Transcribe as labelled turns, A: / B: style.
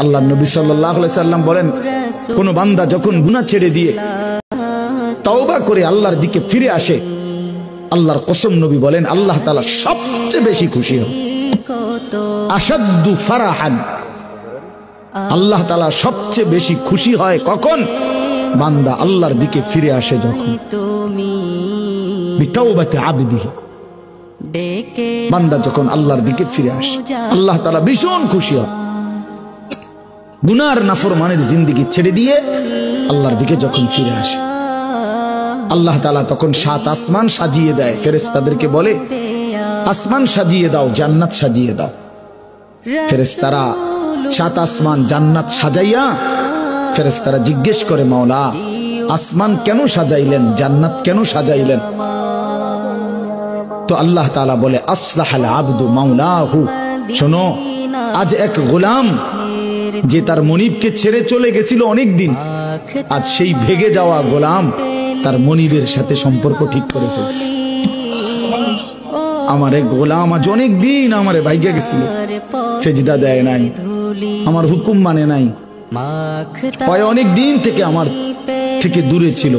A: আল্লাহ নবী সাল্লাল্লাহু আলাইহি সাল্লাম বলেন, কোন বান্দা যখন গুনাহ ছেড়ে দিয়ে তওবা করে আল্লাহর দিকে ফিরে আসে, আল্লাহর কসম নবী বলেন আল্লাহ তাআলা সবচেয়ে বেশি খুশি হন। আশাদ্দু ফারাহান, আল্লাহ তাআলা সবচেয়ে বেশি খুশি হয় কখন? বান্দা আল্লাহর দিকে ফিরে আসে যখন। বিতাওবাতি আবদিহি, বান্দা যখন আল্লাহর দিকে ফিরে আসে আল্লাহ তাআলা ভীষণ খুশি হয়। গুনার নাফরমানের জিন্দেগি ছেড়ে দিয়ে আল্লাহর দিকে যখন ফিরে আসে, আল্লাহ তাআলা তখন 7 আসমান সাজিয়ে দেয়, ফেরেশতাদেরকে বলে আসমান সাজিয়ে দাও, জান্নাত সাজিয়ে দাও। ফেরেশতারা 7 আসমান জান্নাত সাজাইয়া ফেরেশতারা জিজ্ঞেস করে, মাওলা আসমান কেন সাজাইলেন, জান্নাত কেন সাজাইলেন? তো আল্লাহ তাআলা বলে আসলাহাল আবদু মাওলাহু, শোনো আজ এক গোলাম যে তার মনিবকে ছেড়ে চলে গেছিল অনেক দিন, আজ সেই ভেগে যাওয়া গোলাম তার মনিবের সাথে সম্পর্ক ঠিক করে ফেলছে। আমার এক গোলাম আজ অনেক দিন আমারে ভাইগা গেছিল, সেজদা দেয় নাই, আমার হুকুম মানে নাই, অনেক দিন থেকে আমার থেকে দূরে ছিল,